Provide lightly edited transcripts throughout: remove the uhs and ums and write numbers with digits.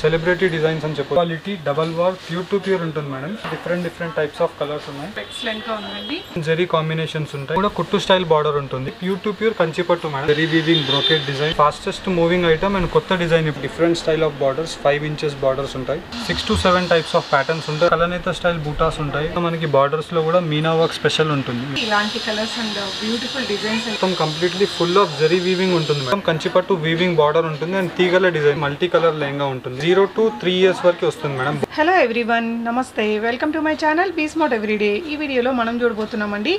Celebrity designs అని చెప్పు. Quality double warp pure to pure ఉంటుంది madam. Different types of colours ఉన్నాయి. Excellent గా ఉందండి. జరీ కాంబినేషన్స్ ఉంటాయి. కూడా కుట్టు స్టైల్ బార్డర్ ఉంటుంది. ప్యూర్ టు ప్యూర్ కంచిపట్టు madam. Zari weaving brocade design, fastest moving item and కొత్త design. Different style of borders, 5 inches borders ఉంటాయి. 6 to 7 టైప్స్ ఆఫ్ ప్యాటర్న్స్ ఉంటాయి. కలనేత స్టైల్ బూటాస్ ఉంటాయి. మనకి బార్డర్స్ లో కూడా మీనా వర్క్ స్పెషల్ ఉంటుంది. ఇలాంటి కలర్స్ అండ్ బ్యూటిఫుల్ డిజైన్స్ మొత్తం completely full of zari weaving ఉంటుంది మేడం. కంచిపట్టు వీవింగ్ బార్డర్ ఉంటుంది అండ్ తీగల డిజైన్ మల్టీ కలర్ లెహంగా ఉంటుంది. 0 to 3 years వరకు వస్తుంది madam. Hello everyone, namaste, welcome to my channel పీస్ మోట్ ఎవ్రీడే. ఈ వీడియోలో మనం చూడబోతున్నామండి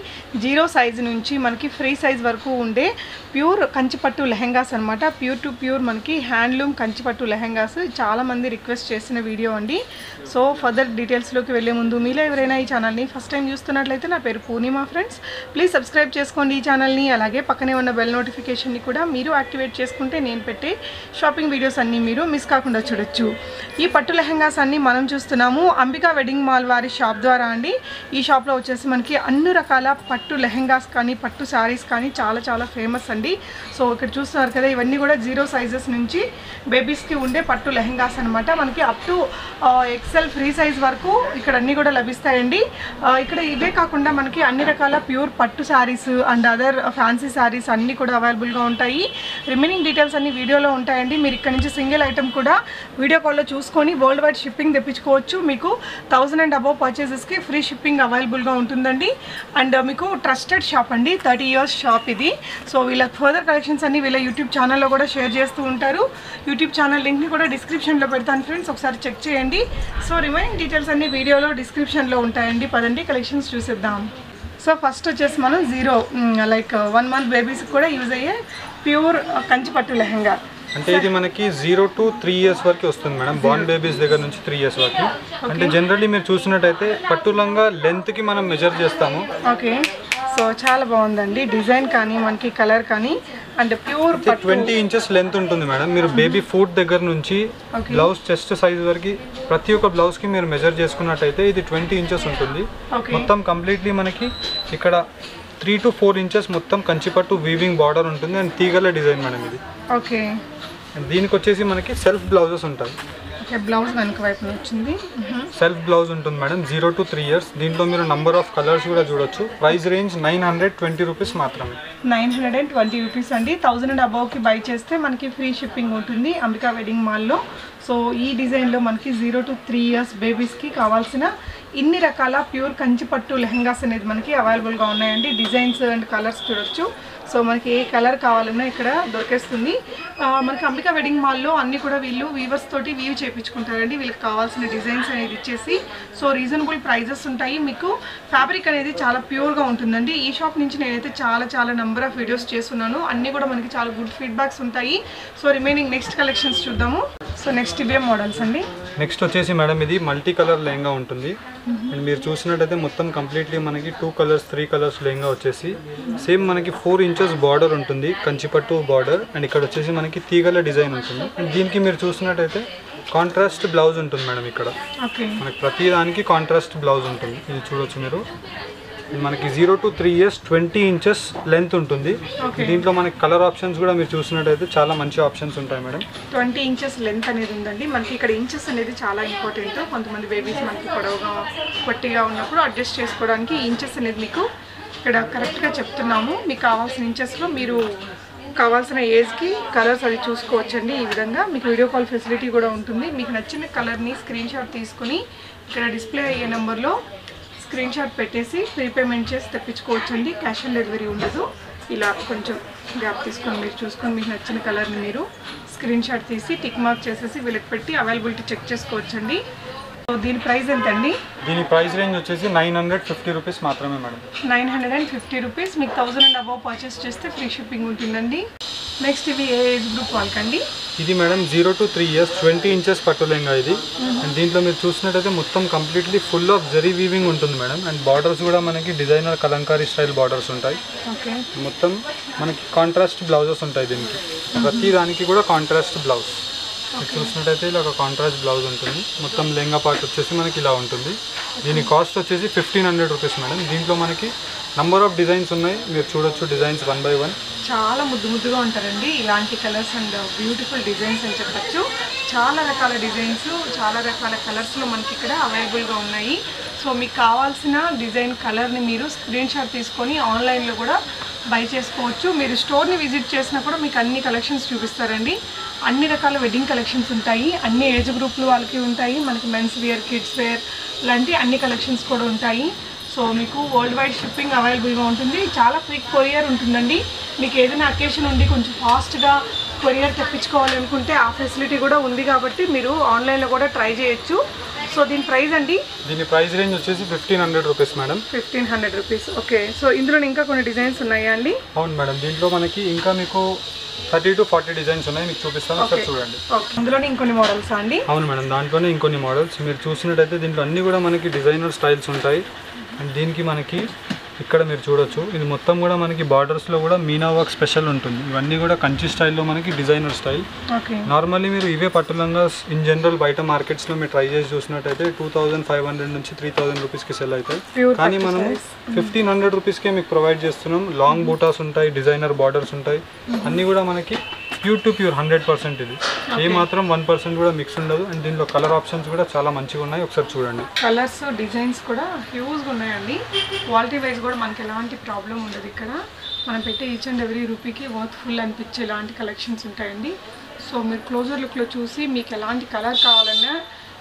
0 size నుంచి మనకి ఫ్రీ సైజ్ వరకు ఉండే ప్యూర్ కంచిపట్టు లెహంగాస్ అనమాట. ప్యూర్ టు ప్యూర్ మనకి హ్యాండ్లూమ్ కంచిపట్టు లెహంగాస్. చాలామంది రిక్వెస్ట్ చేసిన వీడియో అండి. సో ఫర్దర్ డీటెయిల్స్లోకి వెళ్ళే ముందు మీలో ఎవరైనా ఈ ఛానల్ని ఫస్ట్ టైం చూస్తున్నట్లయితే నా పేరు పూర్ణిమ ఫ్రెండ్స్. ప్లీజ్ సబ్స్క్రైబ్ చేసుకోండి ఈ ఛానల్ని. అలాగే పక్కనే ఉన్న బెల్ నోటిఫికేషన్ని కూడా మీరు యాక్టివేట్ చేసుకుంటే నేను పెట్టే షాపింగ్ వీడియోస్ అన్నీ మీరు మిస్ కాకుండా చూడొచ్చు. ఈ పట్టు లెహంగాస్ అన్నీ మనం చూస్తున్నాము అంబికా వెడ్డింగ్ మాల్ వారి షాప్ ద్వారా అండి. ఈ షాప్లో వచ్చేసి మనకి అన్ని రకాల పట్టు లెహంగాస్ కానీ పట్టు శారీస్ కానీ చాలా ఫేమస్ అండి. సో ఇక్కడ చూస్తున్నారు కదా, ఇవన్నీ కూడా 0 sizes నుంచి బేబీస్కి ఉండే పట్టు లెహంగాస్ అనమాట. మనకి up to XL free size వరకు ఇక్కడ అన్నీ కూడా లభిస్తాయండి. ఇక్కడ ఇవే కాకుండా మనకి అన్ని రకాల ప్యూర్ పట్టు saris and other fancy saris అన్నీ కూడా అవైలబుల్గా ఉంటాయి. రిమైనింగ్ డీటెయిల్స్ అన్ని వీడియోలో ఉంటాయండి. మీరు ఇక్కడ నుంచి సింగిల్ ఐటమ్ కూడా వీడియో కాల్లో చూసుకొని వరల్డ్ వైడ్ షిప్పింగ్ తెప్పించుకోవచ్చు. మీకు 1000 and above పర్చేసెస్కి ఫ్రీ షిప్పింగ్ అవైలబుల్గా ఉంటుందండి. అండ్ మీకు ట్రస్టెడ్ షాప్ అండి, 30 years షాప్ ఇది. సో వీళ్ళ ఫర్దర్ కలెక్షన్స్ అన్ని వీళ్ళ యూట్యూబ్ ఛానల్లో కూడా షేర్ చేస్తూ ఉంటారు. యూట్యూబ్ ఛానల్ లింక్ని కూడా డిస్క్రిప్షన్లో పెడతాను ఫ్రెండ్స్, ఒకసారి చెక్ చేయండి. సో రిమైనింగ్ డీటెయిల్స్ అన్ని వీడియోలో డిస్క్రిప్షన్లో ఉంటాయండి. పదండి కలెక్షన్స్ చూసేద్దాం. సో ఫస్ట్ వచ్చేసి మనం 1 month బేబీస్కి కూడా యూజ్ అయ్యే ప్యూర్ కంచిపట్టు లెహంగా. అంటే ఇది మనకి 0 to 3 years వరకు వస్తుంది మేడం. బార్న్ బేబీస్ దగ్గర నుంచి 3 years వరకు. అంటే జనరల్లీ మీరు చూసినట్టయితే పట్టు లంగా లెంత్ కి మనం మెజర్ చేస్తాము. ఓకే, సో చాలా బాగుందండి డిజైన్ కానీ మనకి కలర్ కానీ. అండ్ ప్యూర్ 20 inches లెంత్ ఉంటుంది మేడం. మీరు బేబీ ఫుట్ దగ్గర నుంచి బ్లౌజ్ చెస్ట్ సైజ్ వరకు ప్రతి ఒక్క బ్లౌజ్ కి మీరు మెజర్ చేసుకున్నట్టయితే ఇది 20 inches ఉంటుంది. మొత్తం కంప్లీట్లీ మనకి ఇక్కడ 3 to 4 inches మొత్తం కంచిపట్టు వీవింగ్ బార్డర్ ఉంటుంది అండ్ తీగల డిజైన్ మేడం ఇది. ఓకే, దీనికి వచ్చేసి మనకి సెల్ఫ్ బ్లౌజెస్ ఉంటాయి. బ్లౌజ్ వెనక వైపు వచ్చింది. సెల్ఫ్ బ్లౌజ్ ఉంటుంది మేడం. 0 to 3 years. దీంట్లో మీరు నంబర్ ఆఫ్ కలర్స్ కూడా చూడొచ్చు. ప్రైస్ రేంజ్ 920 రూపీస్ మాత్రమే. 920 రూపీస్ అండి. 1000 and above బై చేస్తే మనకి ఫ్రీ షిప్పింగ్ ఉంటుంది అంబికా వెడ్డింగ్ మాల్లో. సో ఈ డిజైన్లో మనకి 0 to 3 years బేబీస్కి కావాల్సిన ఇన్ని రకాల ప్యూర్ కంచిపట్టు లెహంగాస్ అనేది మనకి అవైలబుల్గా ఉన్నాయండి. డిజైన్స్ అండ్ కలర్స్ చూడొచ్చు. సో మనకి ఏ కలర్ కావాలన్నా ఇక్కడ దొరికేస్తుంది. మనకి అంబికా వెడ్డింగ్ మాల్లో అన్నీ కూడా వీళ్ళు వీవర్స్ తోటి వీవ్ చేయించుకుంటారండి. వీళ్ళకి కావాల్సిన డిజైన్స్ అనేది ఇచ్చేసి సో రీజనబుల్ ప్రైజెస్ ఉంటాయి. మీకు ఫ్యాబ్రిక్ అనేది చాలా ప్యూర్గా ఉంటుందండి. ఈ షాప్ నుంచి నేనైతే చాలా నెంబర్ ఆఫ్ వీడియోస్ చేస్తున్నాను. అన్నీ కూడా మనకి చాలా గుడ్ ఫీడ్బ్యాక్స్ ఉంటాయి. సో రిమైనింగ్ నెక్స్ట్ కలెక్షన్స్ చూద్దాము. సో నెక్స్ట్ ఇవే మోడల్స్ అండి. నెక్స్ట్ వచ్చేసి మేడం ఇది మల్టీ కలర్ లెహంగా ఉంటుంది. అండ్ మీరు చూసినట్టయితే మొత్తం కంప్లీట్లీ మనకి 2 colors 3 colors లెహంగా వచ్చేసి సేమ్ మనకి 4 inches బార్డర్ ఉంటుంది కంచిపట్టు బార్డర్. అండ్ ఇక్కడ వచ్చేసి మనకి తీగల డిజైన్ ఉంటుంది. అండ్ దీనికి మీరు చూసినట్టయితే కాంట్రాస్ట్ బ్లౌజ్ ఉంటుంది మేడం. ఇక్కడ మనకి ప్రతి దానికి కాంట్రాస్ట్ బ్లౌజ్ ఉంటుంది. ఇది చూడొచ్చు మీరు. మనకి 0 to 3 years 20 inches లెంత్ ఉంటుంది. దీంట్లో మనకి కలర్ ఆప్షన్స్ కూడా మీరు చూసినట్టయితే చాలా మంచి ఆప్షన్స్ ఉంటాయి మేడం. 20 inches లెంత్ అనేది ఉందండి. మనకి ఇక్కడ ఇంచెస్ అనేది చాలా ఇంపార్టెంట్. కొంతమంది బేబీస్ మనకి పొడవుగా పొట్టిగా ఉన్నప్పుడు అడ్జస్ట్ చేసుకోవడానికి ఇంచెస్ అనేది మీకు ఇక్కడ కరెక్ట్గా చెప్తున్నాము. మీకు కావాల్సిన ఇంచెస్లో మీరు కావాల్సిన ఏజ్కి కలర్స్ అది చూసుకోవచ్చండి. ఈ విధంగా మీకు వీడియో కాల్ ఫెసిలిటీ కూడా ఉంటుంది. మీకు నచ్చిన కలర్ని స్క్రీన్ షాట్ తీసుకుని ఇక్కడ డిస్ప్లే అయ్యే నెంబర్లో స్క్రీన్ షాట్ పెట్టేసి ప్రీపేమెంట్ చేసి తెప్పించుకోవచ్చండి. క్యాష్ ఆన్ డెలివరీ ఉండదు. ఇలా కొంచెం గ్యాప్ తీసుకొని మీరు చూసుకొని మీకు నచ్చిన కలర్ని మీరు స్క్రీన్ షాట్ తీసి టిక్ మార్క్ చేసేసి వీళ్ళకి పెట్టి అవైలబిలిటీ చెక్ చేసుకోవచ్చండి. సో దీని ప్రైస్ ఎంతండి? దీని ప్రైస్ రేంజ్ వచ్చేసి 950 రూపీస్ మాత్రమే మేడం. 950 రూపీస్. మీకు 1000 and above పర్చేస్ చేస్తే ఫ్రీ షిప్పింగ్ ఉంటుందండి. నెక్స్ట్ ఇవి ఏ ఏజ్ గ్రూప్ వాళ్ళకండి? ఇది మేడం 0 to 3 years 20 inches పట్టు లెహంగా ఇది. అండ్ దీంట్లో మీరు చూసినట్టయితే మొత్తం completely full of zari weaving ఉంటుంది మేడం. అండ్ బార్డర్స్ కూడా మనకి డిజైనర్ కలంకారీ స్టైల్ బార్డర్స్ ఉంటాయి. మొత్తం మనకి కాంట్రాస్ట్ బ్లౌజెస్ ఉంటాయి. దీనికి ప్రతి దానికి కూడా కాంట్రాస్ట్ బ్లౌజ్ చూసినట్టయితే ఇలా ఒక కాంట్రాస్ట్ బ్లౌజ్ ఉంటుంది. మొత్తం లెహంగా పార్ట్ వచ్చేసి మనకి ఇలా ఉంటుంది. దీని కాస్ట్ వచ్చేసి 1500 రూపీస్ మేడం. దీంట్లో మనకి నంబర్ ఆఫ్ డిజైన్స్ ఉన్నాయి, మీరు చూడొచ్చు డిజైన్స్ 1 by 1. చాలా ముద్దుగా ఉంటారండి ఇలాంటి కలర్స్ అండ్ బ్యూటిఫుల్ డిజైన్స్ అని చెప్పచ్చు. చాలా రకాల డిజైన్స్, చాలా రకాల కలర్స్లో మనకి ఇక్కడ అవైలబుల్గా ఉన్నాయి. సో మీకు కావాల్సిన డిజైన్ కలర్ని మీరు స్క్రీన్ షాట్ తీసుకొని ఆన్లైన్లో కూడా బై చేసుకోవచ్చు. మీరు స్టోర్ని విజిట్ చేసినా కూడా మీకు అన్ని కలెక్షన్స్ చూపిస్తారండి. అన్ని రకాల వెడ్డింగ్ కలెక్షన్స్ ఉంటాయి, అన్ని ఏజ్ గ్రూప్లు వాళ్ళకి ఉంటాయి. మనకి మెన్స్ వేర్, కిడ్స్ వేర్ లాంటి అన్ని కలెక్షన్స్ కూడా ఉంటాయి. సో మీకు వరల్డ్ వైడ్ షిప్పింగ్ అవైలబుల్గా ఉంటుంది. చాలా క్విక్ కొరియర్ ఉంటుందండి. మీకు ఏదైనా అకేషన్ ఉండి కొంచెం ఫాస్ట్గా కొరియర్ తెప్పించుకోవాలనుకుంటే ఆ ఫెసిలిటీ కూడా ఉంది కాబట్టి మీరు ఆన్లైన్లో కూడా ట్రై చేయొచ్చు. సో దీని ప్రైస్ అండి, దీని ప్రైస్ రేంజ్ వచ్చేసి 1500 rupees madam. 1500 rupees. Okay. So ఇందులో ఇంకా కొన్ని డిజైన్స్ ఉన్నాయా అండి? అవును మేడం, దీంట్లో మనకి ఇంకా మీకు 30 to 40 డిజైన్స్ ఉన్నాయి, మీకు చూపిస్తాను, ఒకసారి చూడండి. ఓకే. అందులోనే ఇంకొన్ని మోడల్స్ అండి? అవును మేడం, దాంట్లోనే ఇంకొన్ని మోడల్స్. మీరు చూసినట్టయితే దీంట్లో అన్నీ కూడా మనకి డిజైనర్ స్టైల్స్ ఉంటాయి. అండ్ దీనికి మనకి ఇక్కడ మీరు చూడొచ్చు, ఇది మొత్తం కూడా మనకి బార్డర్స్లో కూడా మీనా వర్క్ స్పెషల్ ఉంటుంది. ఇవన్నీ కూడా కంచి స్టైల్లో మనకి డిజైనర్ స్టైల్. నార్మల్లీ మీరు ఇవే పట్టులంగా ఇన్ జనరల్ బయట మార్కెట్స్లో మీరు ట్రై చేసి చూసినట్టయితే 2500 నుంచి 3000 రూపీస్కి సెల్ అవుతాయి. కానీ మనం 1500 రూపీస్కే మీకు ప్రొవైడ్ చేస్తున్నాం. లాంగ్ బూటాస్ ఉంటాయి, డిజైనర్ బార్డర్స్ ఉంటాయి, అన్నీ కూడా మనకి ప్యూర్ టు ప్యూర్ 100% ఇది. ఏ మాత్రం 1% కూడా మిక్స్ ఉండదు. అండ్ దీంట్లో కలర్ ఆప్షన్స్ కూడా చాలా మంచిగా ఉన్నాయి, ఒకసారి చూడండి. కలర్స్, డిజైన్స్ కూడా హ్యూజ్గా ఉన్నాయండి. క్వాలిటీ వైజ్ కూడా మనకి ఎలాంటి ప్రాబ్లం ఉండదు. ఇక్కడ మనం పెట్టే ఈచ్ అండ్ ఎవ్రీ రూపీకి వర్త్ఫుల్ అనిపించే ఎలాంటి కలెక్షన్స్ ఉంటాయండి. సో మీరు క్లోజర్ లుక్లో చూసి మీకు ఎలాంటి కలర్ కావాలన్నా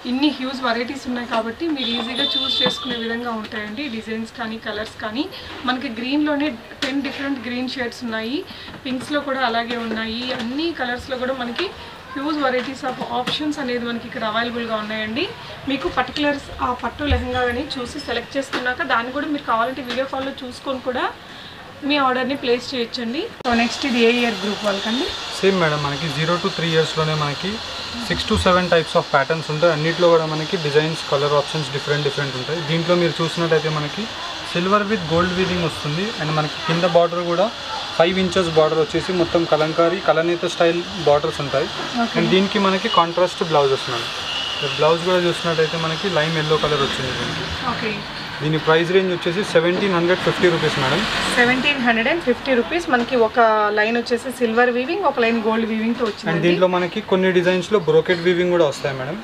ఇన్ని హ్యూజ్ వెరైటీస్ ఉన్నాయి కాబట్టి మీరు ఈజీగా చూస్ చేసుకునే విధంగా ఉంటాయండి. డిజైన్స్ కానీ కలర్స్ కానీ మనకి గ్రీన్లోనే 10 డిఫరెంట్ గ్రీన్ షేడ్స్ ఉన్నాయి, పింక్స్లో కూడా అలాగే ఉన్నాయి. అన్ని కలర్స్లో కూడా మనకి హ్యూజ్ వెరైటీస్ ఆఫ్ ఆప్షన్స్ అనేది మనకి ఇక్కడ అవైలబుల్గా ఉన్నాయండి. మీకు పర్టికులర్స్ ఆ పట్టు లెహంగా కానీ చూసి సెలెక్ట్ చేసుకున్నాక దాన్ని కూడా మీరు కావాలంటే వీడియో కాల్లో చూసుకొని కూడా మీ ఆర్డర్ని ప్లేస్ చేయొచ్చండి. సో నెక్స్ట్ ఇది ఏ ఇయర్ గ్రూప్ వాళ్ళకండి? సేమ్ మేడం, మనకి 0 to 3 ఇయర్స్లోనే మనకి 6 to 7 టైప్స్ ఆఫ్ ప్యాటర్న్స్ ఉంటాయి. అన్నింటిలో కూడా మనకి డిజైన్స్, కలర్ ఆప్షన్స్ డిఫరెంట్ ఉంటాయి. దీంట్లో మీరు చూసినట్టయితే మనకి సిల్వర్ విత్ గోల్డ్ వీవింగ్ వస్తుంది. అండ్ మనకి కింద బార్డర్ కూడా 5 inches బార్డర్ వచ్చేసి మొత్తం కలంకారీ కలనేత స్టైల్ బార్డర్స్ ఉంటాయి. అండ్ దీనికి మనకి కాంట్రాస్ట్ బ్లౌజ్ వస్తుంది. బ్లౌజ్ కూడా చూసినట్టయితే మనకి లైమ్ ఎల్లో కలర్ వచ్చింది దీనికి. ఓకే. దీని ప్రైస్ రేంజ్ వచ్చేసి 1750 రూపీస్ మేడం. 1750 రూపీస్. మనకి ఒక లైన్ వచ్చేసి సిల్వర్ వీవింగ్, ఒక లైన్ గోల్డ్ వీవింగ్తో వచ్చింది. అండ్ దీంట్లో మనకి కొన్ని డిజైన్స్లో బ్రోకెట్ వీవింగ్ కూడా వస్తాయి మేడం.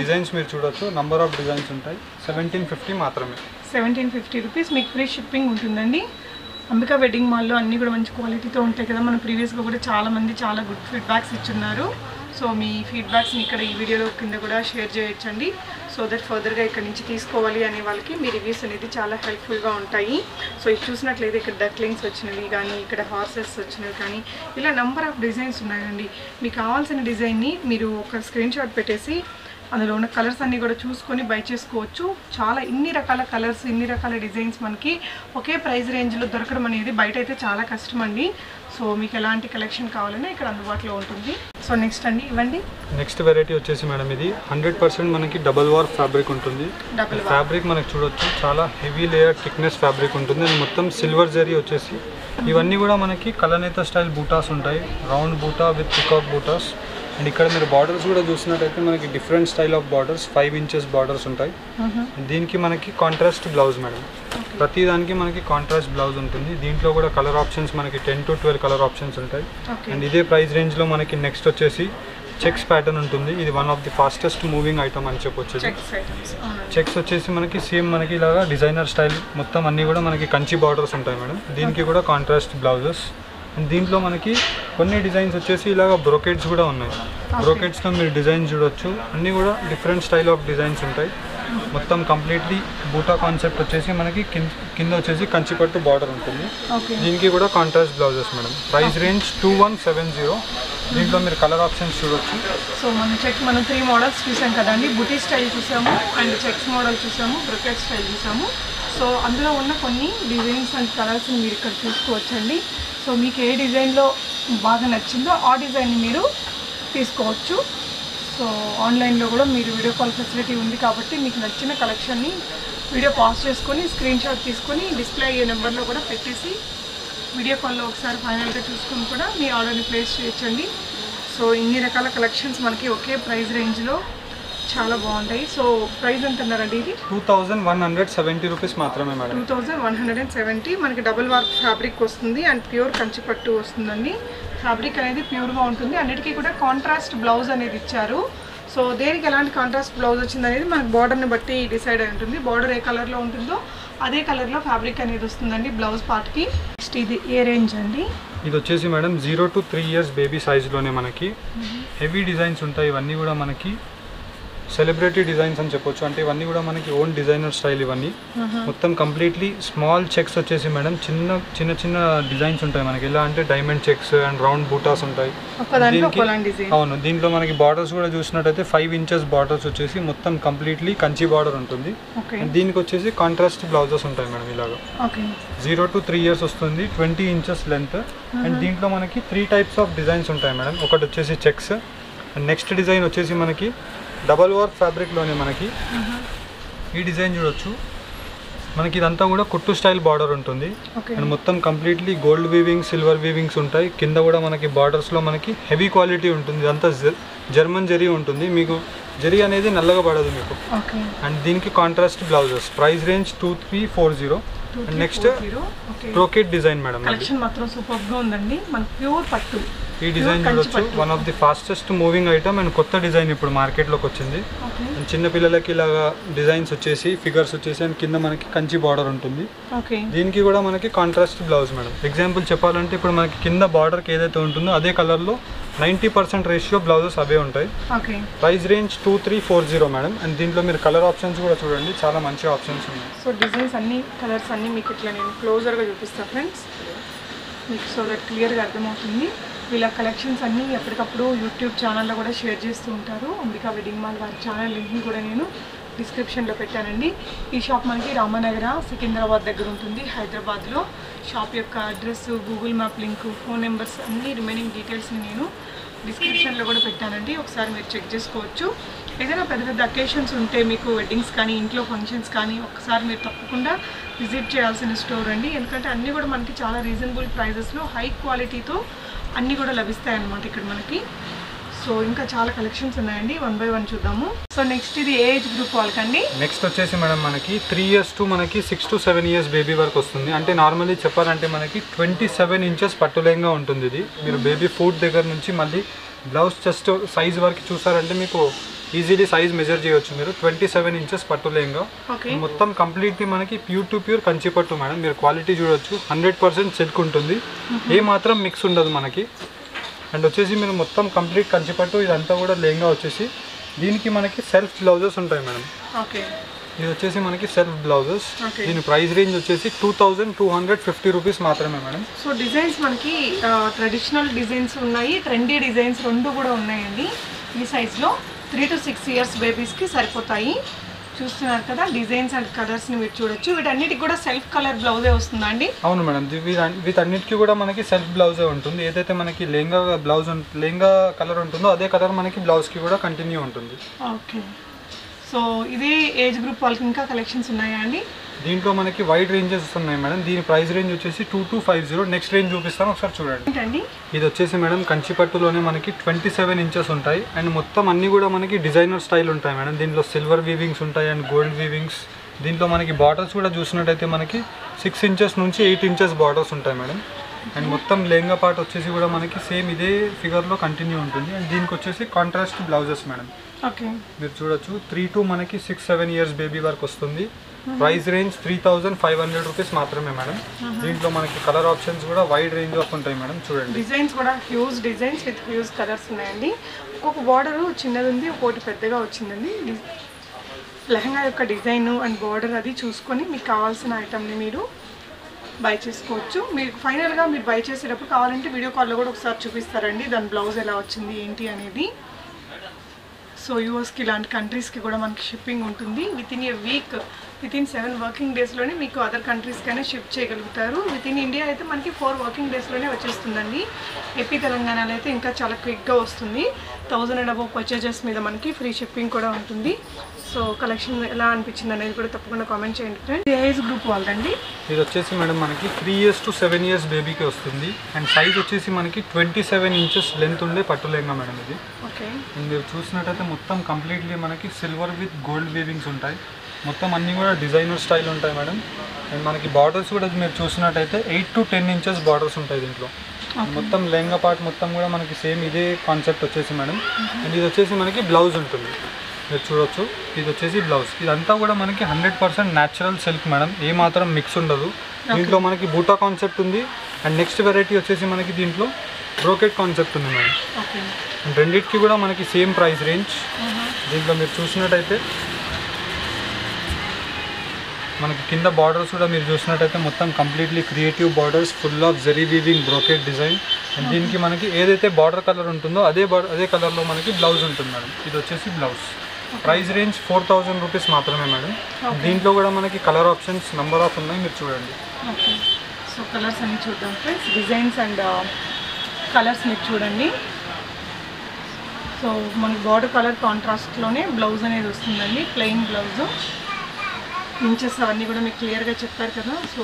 డిజైన్స్ మీరు చూడొచ్చు, నంబర్ ఆఫ్ డిజైన్స్ ఉంటాయి. 1750 మాత్రమే. 1750 రూపీస్. మీకు ఫ్రీ షిప్పింగ్ ఉంటుందండి. అంబికా వెడ్డింగ్ మాల్లో అన్నీ కూడా మంచి క్వాలిటీతో ఉంటాయి కదా. మనం ప్రీవియస్గా కూడా చాలామంది చాలా గుడ్ ఫీడ్బ్యాక్స్ ఇచ్చున్నారు. సో మీ ఫీడ్బ్యాక్స్ని ఇక్కడ ఈ వీడియోలో కింద కూడా షేర్ చేయొచ్చండి. సో దట్ ఫర్దర్గా ఇక్కడ నుంచి తీసుకోవాలి అనే వాళ్ళకి మీ రివ్యూస్ అనేది చాలా హెల్ప్ఫుల్గా ఉంటాయి. సో ఇది చూసినట్లయితే ఇక్కడ డక్లింగ్స్ వచ్చినవి కానీ, ఇక్కడ హార్సెస్ వచ్చినవి కానీ, ఇలా నెంబర్ ఆఫ్ డిజైన్స్ ఉన్నాయండి. మీకు కావాల్సిన డిజైన్ని మీరు ఒక స్క్రీన్ షాట్ పెట్టేసి అందులో ఉన్న కలర్స్ అన్నీ కూడా చూసుకొని బై చేసుకోవచ్చు. చాలా ఇన్ని రకాల కలర్స్, ఇన్ని రకాల డిజైన్స్ మనకి ఒకే ప్రైస్ రేంజ్లో దొరకడం అనేది బయట అయితే చాలా కష్టం అండి. సో మీకు ఎలాంటి కలెక్షన్ కావాలన్నా ఇక్కడ అందుబాటులో ఉంటుంది. సో నెక్స్ట్ అండి ఇవ్వండి. నెక్స్ట్ వెరైటీ వచ్చేసి మేడం ఇది 100% మనకి డబల్ వార్ ఫ్యాబ్రిక్ ఉంటుంది. ఫ్యాబ్రిక్ మనకి చూడొచ్చు, చాలా హెవీ లేయర్ థిక్నెస్ ఫ్యాబ్రిక్ ఉంటుంది. అండ్ మొత్తం సిల్వర్ జరీ వచ్చేసి ఇవన్నీ కూడా మనకి కలనేత స్టైల్ బూటాస్ ఉంటాయి. రౌండ్ బూటా విత్ పికాక్ బూటాస్. అండ్ ఇక్కడ మీరు బార్డర్స్ కూడా చూసినట్టయితే మనకి different style of borders, 5 inches borders ఉంటాయి. దీనికి మనకి కాంట్రాస్ట్ బ్లౌజ్ మేడం. ప్రతి దానికి మనకి కాంట్రాస్ట్ బ్లౌజ్ ఉంటుంది. దీంట్లో కూడా కలర్ ఆప్షన్స్ మనకి 10 to 12 కలర్ ఆప్షన్స్ ఉంటాయి. అండ్ ఇదే ప్రైస్ రేంజ్లో మనకి నెక్స్ట్ వచ్చేసి చెక్స్ ప్యాటర్న్ ఉంటుంది. ఇది one of the fastest moving item అని చెప్పొచ్చు. చెక్స్ వచ్చేసి మనకి సేమ్ మనకి ఇలాగా డిజైనర్ స్టైల్ మొత్తం అన్నీ కూడా మనకి కంచి బార్డర్స్ ఉంటాయి మేడం. దీనికి కూడా కాంట్రాస్ట్ బ్లౌజెస్. అండ్ దీంట్లో మనకి కొన్ని డిజైన్స్ వచ్చేసి ఇలాగ బ్రోకెట్స్ కూడా ఉన్నాయి. బ్రోకెట్స్లో మీరు డిజైన్స్ చూడొచ్చు, అన్నీ కూడా డిఫరెంట్ స్టైల్ ఆఫ్ డిజైన్స్ ఉంటాయి. మొత్తం కంప్లీట్లీ బూటా కాన్సెప్ట్ వచ్చేసి మనకి కింద వచ్చేసి కంచిపట్టు బార్డర్ ఉంటుంది. దీనికి కూడా contrast blouses madam. Price range 2170. దీంట్లో మీరు కలర్ ఆప్షన్స్ చూడొచ్చు. సో మనం 3 మోడల్స్ చూసాం కదండి. బుటీ స్టైల్ చూసాము, అండ్ చెక్స్ మోడల్ చూసాము, బ్రోకెట్ స్టైల్ చూసాము. సో అందులో ఉన్న కొన్ని డిజైన్స్ అండ్ కలర్స్ని మీరు ఇక్కడ చూసుకోవచ్చండి. సో మీకు ఏ డిజైన్లో బాగా నచ్చిందో ఆ డిజైన్ని మీరు తీసుకోవచ్చు. సో ఆన్లైన్లో కూడా మీరు వీడియో కాల్ ఫెసిలిటీ ఉంది కాబట్టి మీకు నచ్చిన కలెక్షన్ని వీడియో పాజ్ చేసుకొని స్క్రీన్ షాట్ తీసుకొని డిస్ప్లే అయ్యే నెంబర్లో కూడా పెట్టేసి వీడియో కాల్లో ఒకసారి ఫైనల్గా చూసుకొని కూడా మీ ఆర్డర్ని ప్లేస్ చేయొచ్చండి. సో ఇన్ని రకాల కలెక్షన్స్ మనకి ఒకే ప్రైస్ రేంజ్లో చాలా బాగుంటాయి. సో ప్రైస్ ఎంత అన్నారండి ఇది? 2170 రూపీస్ మాత్రమే మేడం. 2170. మనకి డబుల్ వర్క్ ఫ్యాబ్రిక్ వస్తుంది అండ్ ప్యూర్ కంచిపట్టు వస్తుందండి. ఫ్యాబ్రిక్ అనేది ప్యూర్గా ఉంటుంది. అన్నిటికీ కూడా కాంట్రాస్ట్ బ్లౌజ్ అనేది ఇచ్చారు. సో దేనికి ఎలాంటి కాంట్రాస్ట్ బ్లౌజ్ వచ్చింది అనేది మనకి బార్డర్ని బట్టి డిసైడ్ అయి ఉంటుంది. బార్డర్ ఏ కలర్లో ఉంటుందో అదే కలర్లో ఫ్యాబ్రిక్ అనేది వస్తుందండి బ్లౌజ్ పార్ట్కి. నెక్స్ట్ ఇది ఏ రేంజ్ అండి? ఇది వచ్చేసి మేడం 0 to 3 years బేబీ సైజ్లోనే మనకి హెవీ డిజైన్స్ ఉంటాయి. ఇవన్నీ కూడా మనకి సెలబ్రిటీ డిజైన్స్ అని చెప్పొచ్చు. అంటే ఇవన్నీ కూడా మనకి ఓన్ డిజైనర్ స్టైల్. ఇవన్నీ మొత్తం కంప్లీట్లీ స్మాల్ చెక్స్ వచ్చేసి మేడం చిన్న చిన్న డిజైన్స్ ఉంటాయి మనకి. ఎలా అంటే diamond checks and round buttas ఉంటాయి. అవును, దీంట్లో మనకి బార్డర్స్ కూడా చూసినట్టయితే 5 inches బార్డర్స్ వచ్చేసి మొత్తం కంప్లీట్లీ కంచి బార్డర్ ఉంటుంది. దీనికి వచ్చేసి కాంట్రాస్ట్ బ్లౌజెస్ ఉంటాయి మేడం. ఇలాగా 0 to 3 years వస్తుంది, 20 inches లెంత్. అండ్ దీంట్లో మనకి 3 types ఆఫ్ డిజైన్స్ ఉంటాయి మేడం. ఒకటి వచ్చేసి చెక్స్ అండ్ నెక్స్ట్ డిజైన్ వచ్చేసి మనకి డబల్ వర్క్ ఫ్యాబ్రిక్లోనే మనకి ఈ డిజైన్ చూడొచ్చు. మనకి ఇదంతా కూడా కుట్టు స్టైల్ బార్డర్ ఉంటుంది. అండ్ మొత్తం కంప్లీట్లీ గోల్డ్ వీవింగ్, సిల్వర్ వీవింగ్స్ ఉంటాయి. కింద కూడా మనకి బార్డర్స్లో మనకి హెవీ క్వాలిటీ ఉంటుంది. ఇదంతా జర్మన్ జరీ ఉంటుంది. మీకు జరీ అనేది నల్లగా పడదు మీకు. అండ్ దీనికి contrast blouses. Price range 2340. And next brocade design madam. Collection మాత్రం సూపర్గా ఉందండి. మనకి ప్యూర్ పట్టు ఈ డిజైన్ చూడొచ్చు. One of the fastest moving item and కొత్త డిజైన్ ఇప్పుడు మార్కెట్లోకి వచ్చింది. అండ్ చిన్న పిల్లలకి ఇలాగా డిజైన్స్ వచ్చేసి ఫిగర్స్ వచ్చేసి అండ్ కింద మనకి కంచి బార్డర్ ఉంటుంది. దీనికి కూడా మనకి కాంట్రాస్ట్ బ్లౌజ్ మేడం. ఎగ్జాంపుల్ చెప్పాలంటే ఇప్పుడు మనకి కింద బార్డర్కి ఏదైతే ఉంటుందో అదే కలర్లో 90% రేషియో బ్లౌజెస్ అవే ఉంటాయి. Price range 2340 madam. అండ్ దీంట్లో మీరు కలర్ ఆప్షన్స్ కూడా చూడండి, చాలా మంచి ఆప్షన్స్ ఉన్నాయి. సో డిజైన్స్ అన్ని కలర్స్ అన్ని మీకు ఇట్లా నేను క్లోజర్గా చూపిస్తాను ఫ్రెండ్స్, మీకు సో దట్ క్లియర్గా అర్థమవుతుంది. వీళ్ళ కలెక్షన్స్ అన్నీ ఎప్పటికప్పుడు యూట్యూబ్ ఛానల్లో కూడా షేర్ చేస్తూ ఉంటారు. అంబికా వెడ్డింగ్ మాల్ వారి ఛానల్ లింక్ని కూడా నేను డిస్క్రిప్షన్లో పెట్టానండి. ఈ షాప్ మనకి రామనగర సికింద్రాబాద్ దగ్గర ఉంటుంది, హైదరాబాద్లో. షాప్ యొక్క address, Google map link, phone numbers అన్ని రిమైనింగ్ డీటెయిల్స్ని నేను డిస్క్రిప్షన్లో కూడా పెట్టానండి. ఒకసారి మీరు చెక్ చేసుకోవచ్చు. ఏదైనా పెద్ద పెద్ద అకేషన్స్ ఉంటే మీకు వెడ్డింగ్స్ కానీ ఇంట్లో ఫంక్షన్స్ కానీ ఒకసారి మీరు తప్పకుండా విజిట్ చేయాల్సిన స్టోర్ అండి. ఎందుకంటే అన్నీ కూడా మనకి చాలా రీజనబుల్ ప్రైజెస్లో హై క్వాలిటీతో అన్నీ కూడా లభిస్తాయి అన్నమాట ఇక్కడ మనకి. సో ఇంకా చాలా కలెక్షన్స్ ఉన్నాయండి, 1 by 1 చూద్దాము. సో నెక్స్ట్ ఇది ఏజ్ గ్రూప్ వాళ్ళకండి. నెక్స్ట్ వచ్చేసి మేడం మనకి 3 years to మనకి 6 to 7 years బేబీ వరకు వస్తుంది. అంటే నార్మల్లీ చెప్పాలంటే మనకి 27 inches పట్టులేంగా ఉంటుంది. ఇది మీరు బేబీ ఫుడ్ దగ్గర నుంచి మళ్ళీ బ్లౌజ్ చెస్ట్ సైజ్ వరకు చూసారంటే మీకు ఈజీలీ సైజ్ మెజర్ చేయొచ్చు మీరు. 27 inches పట్టులేంగా మొత్తం కంప్లీట్లీ మనకి ప్యూర్ టు ప్యూర్ కంచి పట్టు మేడం. మీరు క్వాలిటీ చూడొచ్చు, 100% సిల్క్ ఉంటుంది, ఏ మాత్రం మిక్స్ ఉండదు మనకి. అండ్ వచ్చేసి మీరు మొత్తం కంప్లీట్ కంచిపట్టు ఇదంతా కూడా లెహంగా వచ్చేసి దీనికి మనకి సెల్ఫ్ బ్లౌజెస్ ఉంటాయి మేడం. ఇది వచ్చేసి మనకి సెల్ఫ్ బ్లౌజెస్. దీని ప్రైస్ రేంజ్ వచ్చేసి 2250 రూపీస్ మాత్రమే మేడం. సో డిజైన్స్ మనకి ట్రెడిషనల్ డిజైన్స్ ఉన్నాయి, ట్రెండీ డిజైన్స్ రెండు కూడా ఉన్నాయండి. ఈ సైజ్లో 3 to 6 years బేబీస్కి సరిపోతాయి. చూస్తున్నారు కదా డిజైన్స్ అండ్ కలర్స్ని మీరు చూడొచ్చు. వీటన్నిటికి కూడా సెల్ఫ్ కలర్ బ్లౌజే వస్తుందా అండి? అవును మేడం, వీటన్నిటికీ కూడా మనకి సెల్ఫ్ బ్లౌజే ఉంటుంది. ఏదైతే మనకి లెహంగా బ్లౌజ్ లెహంగా కలర్ ఉంటుందో అదే కలర్ మనకి బ్లౌజ్కి కూడా కంటిన్యూ ఉంటుంది. ఓకే. సో ఇదే ఏజ్ గ్రూప్ వాళ్ళకి ఇంకా కలెక్షన్స్ ఉన్నాయా అండి? దీంట్లో మనకి వైడ్ రేంజెస్ ఉన్నాయి మేడం. దీని ప్రైస్ రేంజ్ వచ్చేసి 2250. నెక్స్ట్ రేంజ్ చూపిస్తాను, ఒకసారి చూడండి. ఇది వచ్చేసి మేడం కంచిపట్టులోనే మనకి 27 inches ఉంటాయి. అండ్ మొత్తం అన్ని కూడా మనకి డిజైనర్ స్టైల్ ఉంటాయి మేడం. దీంట్లో సిల్వర్ వీవింగ్స్ ఉంటాయి అండ్ గోల్డ్ వీవింగ్స్. దీంట్లో మనకి బార్డర్స్ కూడా చూసినట్టయితే మనకి 6 inches నుంచి 8 inches బార్డర్స్ ఉంటాయి మేడం. అండ్ మొత్తం లెహంగా పార్ట్ వచ్చేసి కూడా మనకి సేమ్ ఇదే ఫిగర్లో కంటిన్యూ ఉంటుంది. అండ్ దీనికి వచ్చేసి కాంట్రాస్ట్ బ్లౌజెస్ మేడం. ఓకే, మీరు చూడొచ్చు 3 to మనకి 6-7 years బేబీ వరకు వస్తుంది. ప్రైస్ రేంజ్ 3500 రూపీస్ మాత్రమే మేడం. దీంట్లో మనకి కలర్ ఆప్షన్స్ కూడా వైడ్ రేంజ్ ఆఫ్ ఉంటాయి మేడం. చూడండి డిజైన్స్ కూడా huge designs with huge colours ఉన్నాయండి. ఒక్కొక్క బార్డర్ చిన్నది ఉంది, ఒక్కొక్కటి పెద్దగా వచ్చిందండి. లెహంగా యొక్క డిజైన్ అండ్ బార్డర్ అది చూసుకొని మీకు కావాల్సిన ఐటమ్ని మీరు బై చేసుకోవచ్చు. మీరు ఫైనల్గా మీరు బై చేసేటప్పుడు కావాలంటే వీడియో కాల్లో కూడా ఒకసారి చూపిస్తారండి దాని బ్లౌజ్ ఎలా వచ్చింది ఏంటి అనేది. సో యూఎస్కి ఇలాంటి కంట్రీస్కి కూడా మనకి షిప్పింగ్ ఉంటుంది. వితిన్ ఏ వీక్, వితిన్ 7 working daysలోనే మీకు అదర్ కంట్రీస్కైనా షిప్ చేయగలుగుతారు. వితిన్ ఇండియా అయితే మనకి 4 working daysలోనే వచ్చేస్తుందండి. ఏపీ తెలంగాణలో అయితే ఇంకా చాలా క్విక్గా వస్తుంది. 1000 అండ్ అబవ్ పర్చేజెస్ మీద మనకి ఫ్రీ షిప్పింగ్ కూడా ఉంటుంది. సో కలెక్షన్ ఎలా అనిపించింది అనేది కూడా తప్పకుండా కామెంట్ చేయండి ఫ్రెండ్స్. ఏజ్ గ్రూప్ వాళ్ళండి? ఇది వచ్చేసి మేడం మనకి 3 years to 7 years బేబీకి వస్తుంది. అండ్ సైజ్ వచ్చేసి మనకి 27 inches లెంత్ ఉండే పట్టు లెహంగా మేడం ఇది. ఓకే. అండ్ మీరు చూసినట్టయితే మొత్తం కంప్లీట్లీ మనకి సిల్వర్ విత్ గోల్డ్ వీవింగ్స్ ఉంటాయి. మొత్తం అన్నీ కూడా డిజైనర్ స్టైల్ ఉంటాయి మేడం. అండ్ మనకి బార్డర్స్ కూడా మీరు చూసినట్టయితే 8 to 10 inches బార్డర్స్ ఉంటాయి దీంట్లో. మొత్తం లెహంగా పార్ట్ మొత్తం కూడా మనకి సేమ్ ఇదే కాన్సెప్ట్ వచ్చేసి మేడం. అండ్ ఇది వచ్చేసి మనకి బ్లౌజ్ ఉంటుంది, మీరు చూడొచ్చు. ఇది వచ్చేసి బ్లౌజ్. ఇదంతా కూడా మనకి 100% న్యాచురల్ సిల్క్ మేడం, ఏ మాత్రం మిక్స్ ఉండదు. దీంట్లో మనకి బూటా కాన్సెప్ట్ ఉంది. అండ్ నెక్స్ట్ వెరైటీ వచ్చేసి మనకి దీంట్లో బ్రోకెట్ కాన్సెప్ట్ ఉంది మేడం. అండ్ రెండింటికి కూడా మనకి సేమ్ ప్రైస్ రేంజ్. దీంట్లో మీరు చూసినట్టయితే మనకి కింద బార్డర్స్ కూడా మీరు చూసినట్టయితే మొత్తం completely creative borders, full of zari weaving brocade design. And దీనికి మనకి ఏదైతే బార్డర్ కలర్ ఉంటుందో అదే కలర్లో మనకి బ్లౌజ్ ఉంటుంది మేడం. ఇది వచ్చేసి బ్లౌజ్. ప్రైస్ రేంజ్ 4000 రూపీస్ మాత్రమే మేడం. దీంట్లో కూడా మనకి కలర్ ఆప్షన్స్ నంబర్ ఆఫ్ ఉన్నాయి, మీరు చూడండి. ఓకే. సో కలర్స్ అన్ని చూద్దాం ఫ్రెండ్స్. డిజైన్స్ అండ్ కలర్స్ మీరు చూడండి. సో మనకి బార్డర్ కలర్ కాంట్రాస్ట్లోనే బ్లౌజ్ అనేది వస్తుందండి, ప్లెయిన్ బ్లౌజ్. ఇంచెస్ అవన్నీ కూడా మీకు క్లియర్గా చెప్పారు కదా. సో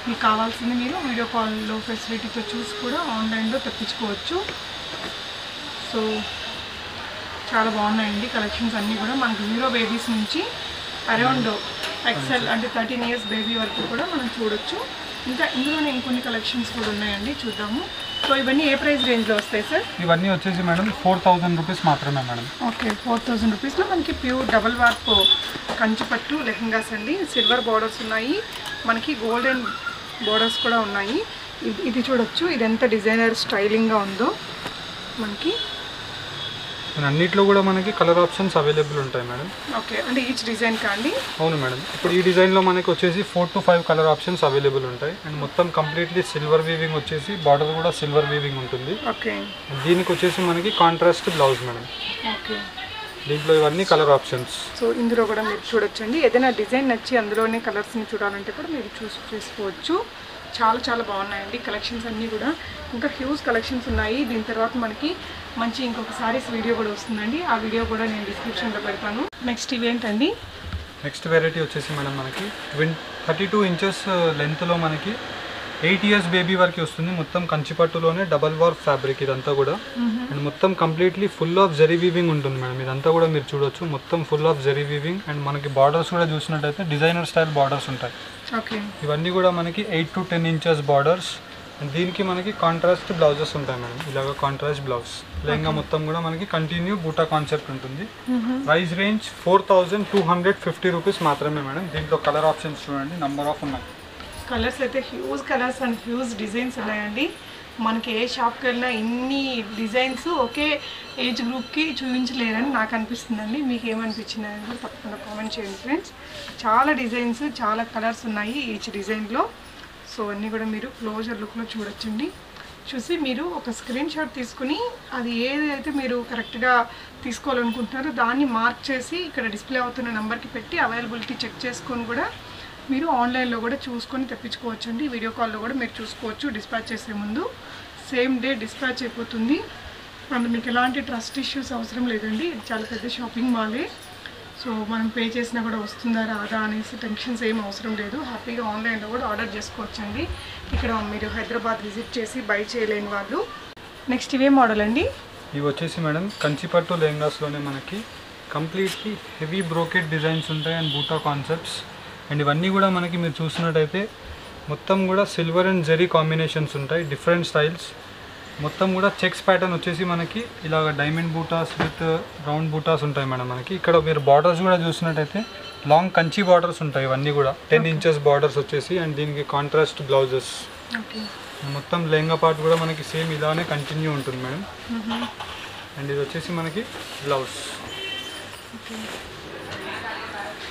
మీకు కావాల్సింది మీరు వీడియో కాల్లో ఫెసిలిటీతో చూసి కూడా ఆన్లైన్లో తెప్పించుకోవచ్చు. సో చాలా బాగున్నాయండి కలెక్షన్స్ అన్నీ కూడా. మనకి 0 బేబీస్ నుంచి అరౌండ్ ఎక్సెల్ అంటే 13 years బేబీ వరకు కూడా మనం చూడొచ్చు. ఇంకా ఇందులోనే ఇంకొన్ని కలెక్షన్స్ కూడా ఉన్నాయండి, చూద్దాము. సో ఇవన్నీ ఏ ప్రైస్ రేంజ్లో వస్తాయి సార్? ఇవన్నీ వచ్చేసి మేడం 4000 రూపీస్ మాత్రమే మేడం. ఓకే. 4000 రూపీస్లో మనకి ప్యూర్ డబల్ వార్ప్ కంచిపట్టు లెహంగాస్ అండి. సిల్వర్ బార్డర్స్ ఉన్నాయి, మనకి గోల్డెన్ బార్డర్స్ కూడా ఉన్నాయి. ఇది చూడొచ్చు, ఇది ఎంత డిజైనర్ స్టైలింగ్గా ఉందో మనకి. అన్నిట్లో కూడా మనకి కలర్ ఆప్షన్స్ అవైలబుల్ ఉంటాయి మేడం. ఓకే. అంటే ఈచ్ డిజైన్ కాండి? అవును మేడం. ఇప్పుడు ఈ డిజైన్లో మనకి వచ్చేసి 4 to 5 కలర్ ఆప్షన్స్ అవైలబుల్ ఉంటాయి. అండ్ మొత్తం కంప్లీట్లీ సిల్వర్ వీవింగ్ వచ్చేసి బార్డర్ కూడా సిల్వర్ వీవింగ్ ఉంటుంది. ఓకే. దీనికి వచ్చేసి మనకి కాంట్రాస్ట్ బ్లౌజ్ మేడం. ఓకే. దీంట్లో ఇవన్నీ కలర్ ఆప్షన్స్. సో ఇందులో కూడా మీరు చూడొచ్చండి. ఏదైనా డిజైన్ నచ్చి అందులోనే కలర్స్ని చూడాలంటే కూడా మీరు చూస్ చేసుకోవచ్చు. చాలా చాలా బాగున్నాయండి కలెక్షన్స్ అన్నీ కూడా. ఇంకా హ్యూజ్ కలెక్షన్స్ ఉన్నాయి. దీని తర్వాత మనకి మంచి ఇంకొక సారీస్ వీడియో కూడా వస్తుందండి, ఆ వీడియో కూడా నేను డిస్క్రిప్షన్లో పెడతాను. నెక్స్ట్ ఇవేంటండి? నెక్స్ట్ వెరైటీ వచ్చేసి మేడం మనకి 32 inches లెంత్లో మనకి 8 years బేబీ వరకు వస్తుంది. మొత్తం కంచిపట్టులోనే డబల్ వార్ప్ ఫ్యాబ్రిక్ ఇదంతా కూడా. అండ్ మొత్తం completely full of zari weaving ఉంటుంది మేడం. ఇదంతా కూడా మీరు చూడొచ్చు, మొత్తం full of zari weaving. And మనకి బార్డర్స్ కూడా చూసినట్టయితే డిజైనర్ స్టైల్ బార్డర్స్ ఉంటాయి. ఓకే. ఇవన్నీ కూడా మనకి 8 to 10 inches బార్డర్స్. అండ్ దీనికి మనకి కాంట్రాస్ట్ బ్లౌజెస్ ఉంటాయి మేడం. ఇలాగ కాంట్రాస్ట్ బ్లౌజ్. లెహంగా మొత్తం కూడా మనకి కంటిన్యూ బూటా కాన్సెప్ట్ ఉంటుంది. ప్రైస్ రేంజ్ 4250 రూపీస్ మాత్రమే మేడం. దీంట్లో కలర్ ఆప్షన్స్ చూడండి, నంబర్ ఆఫ్ ఉన్నాయి. కలర్స్ అయితే huge colours and huge designs ఉన్నాయండి. మనకి ఏ షాప్కి వెళ్ళినా ఇన్ని డిజైన్స్ ఒకే ఏజ్ గ్రూప్కి చూపించలేరని నాకు అనిపిస్తుందండి. మీకు ఏమనిపించింది అనేది కూడా తప్పకుండా కామెంట్ చేయండి ఫ్రెండ్స్. చాలా డిజైన్స్, చాలా కలర్స్ ఉన్నాయి ఈచ్ డిజైన్లో. సో అన్నీ కూడా మీరు క్లోజర్ లుక్లో చూడొచ్చండి. చూసి మీరు ఒక స్క్రీన్ షాట్ తీసుకుని అది ఏదైతే మీరు కరెక్ట్గా తీసుకోవాలనుకుంటున్నారో దాన్ని మార్క్ చేసి ఇక్కడ డిస్ప్లే అవుతున్న నెంబర్కి పెట్టి అవైలబిలిటీ చెక్ చేసుకొని కూడా మీరు ఆన్లైన్లో కూడా చూసుకొని తెప్పించుకోవచ్చండి. వీడియో కాల్లో కూడా మీరు చూసుకోవచ్చు. డిస్పాచ్ చేసే ముందు సేమ్ డే డిస్పాచ్ అయిపోతుంది. అండ్ మీకు ఎలాంటి ట్రస్ట్ ఇష్యూస్ అవసరం లేదండి. ఇది చాలా పెద్ద షాపింగ్ మాలే. సో మనం పే చేసినా కూడా వస్తుందా రాదా అనేసి టెన్షన్స్ ఏం అవసరం లేదు. హ్యాపీగా ఆన్లైన్లో కూడా ఆర్డర్ చేసుకోవచ్చండి. ఇక్కడ మీరు హైదరాబాద్ విజిట్ చేసి బై చేయలేని వాళ్ళు. నెక్స్ట్ ఇవే మోడల్ అండి? ఇవి వచ్చేసి మేడం కంచిపట్టు లెహంగాస్లోనే మనకి కంప్లీట్లీ హెవీ బ్రోకెట్ డిజైన్స్ ఉంటాయి అండ్ బూటా కాన్సెప్ట్స్. అండ్ ఇవన్నీ కూడా మనకి మీరు చూసినట్టయితే మొత్తం కూడా సిల్వర్ అండ్ జెరీ కాంబినేషన్స్ ఉంటాయి, డిఫరెంట్ స్టైల్స్. మొత్తం కూడా చెక్స్ ప్యాటర్న్ వచ్చేసి మనకి ఇలాగ diamond buttas with round buttas ఉంటాయి మేడం. మనకి ఇక్కడ మీరు బార్డర్స్ కూడా చూసినట్టయితే లాంగ్ కంచి బార్డర్స్ ఉంటాయి. ఇవన్నీ కూడా 10 inches బార్డర్స్ వచ్చేసి. అండ్ దీనికి కాంట్రాస్ట్ బ్లౌజెస్. మొత్తం లెహంగా పార్ట్ కూడా మనకి సేమ్ ఇలానే కంటిన్యూ ఉంటుంది మేడం. అండ్ ఇది వచ్చేసి మనకి బ్లౌజ్.